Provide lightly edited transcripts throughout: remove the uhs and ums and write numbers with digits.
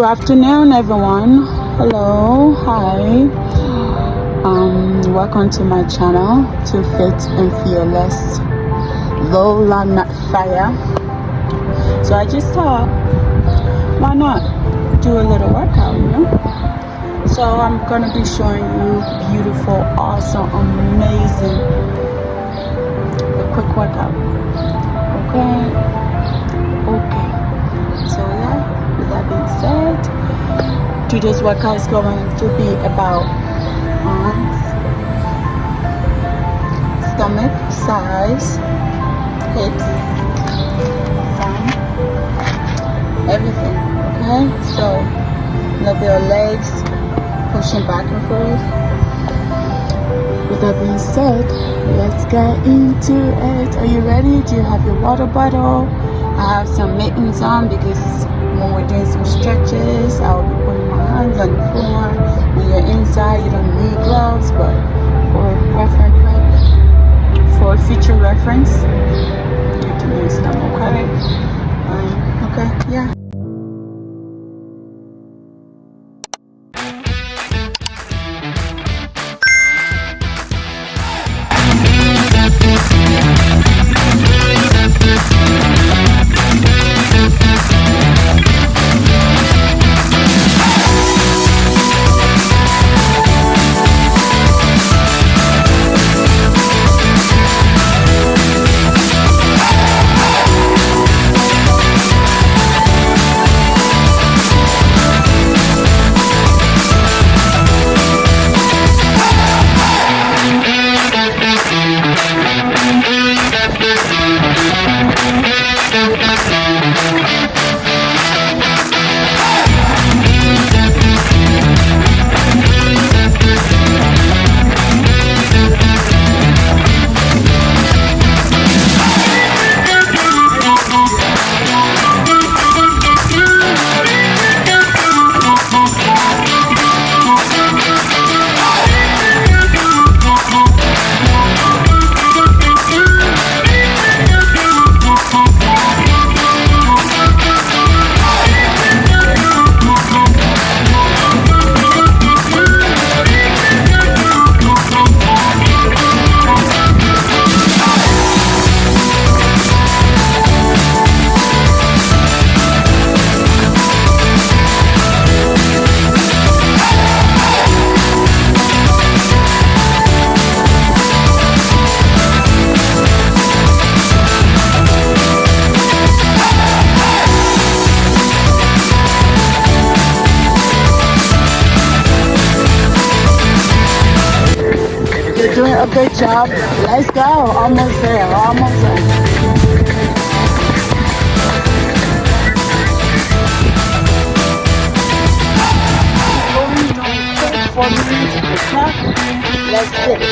Good afternoon, everyone. Hello, hi. Welcome to my channel, To Fit and Fearless. Lola, not fire. So I just thought, why not do a little workout, you know? So I'm gonna be showing you beautiful, awesome, amazing, a quick workout. Okay. So yeah, with that being said, today's workout is going to be about arms, stomach, thighs, hips, thumb, everything. Okay, so a little bit of legs, pushing back and forth. With that being said, let's get into it. Are you ready? Do you have your water bottle? I have some mittens on because when we're doing some stretches, I'll be putting my hands on the floor. When you're inside, you don't need gloves, but for future reference, you can use them. Okay, yeah. Doing a good job. Let's go. Almost there. Going on 4 minutes at the clock. Let's get it.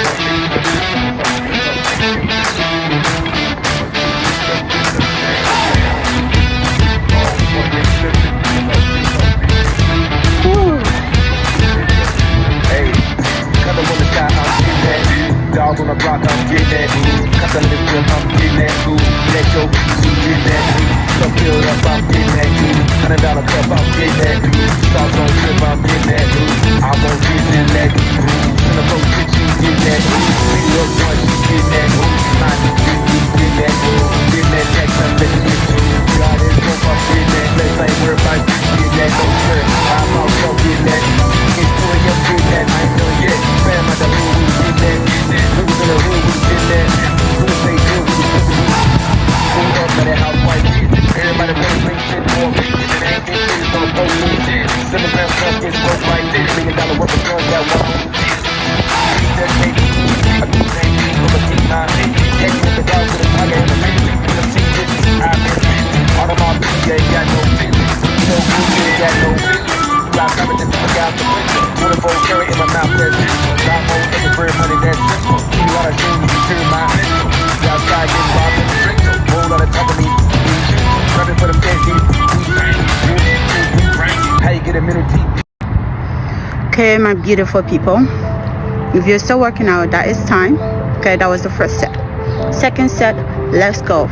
Dog on the block, I'm getting that ooh. Cut the lip up, I'm getting that ooh. Let go, you get that ooh. Cup filled up, I'm getting that ooh. $100 cup, I'm getting that ooh. Sauce on trip, I'm getting that ooh. I won't get in that ooh. Send a phone bitch, you get that ooh. Video one, you get that ooh. Mine, you get that ooh. Get that text, I'm letting you get you. God is dope, I'm getting that. Let's ain't worried about you, get that no shirt. I'm out, so get that. It's doing your get that, I ain't done yet. Fam, I don't know who get that. Who's in the room, who's in there? Who's say good, who's in the room? Who's up for that housewife shit? Everybody wanna bring shit more big. And everything is on the phone shit. 7 grams plus get smoked like this. $1 million worth of guns that one. That baby, I do that from a T9. Heading in the dog with a tiger and a baby. With a T-50, I'm in. All of my bitches, they got no business. No good, they got no business. Fly coming to the out the window. 24 carry in my mouth, that's it. Got more than the bird money, that's simple. You gotta show me to turn my mental. Outside getting robbed in the drink. Roll on the top of me. Running for the fancy. How you get a minute deep? Okay, my beautiful people. If you're still working out, that is time. Okay, that was the first set. Second set, let's go.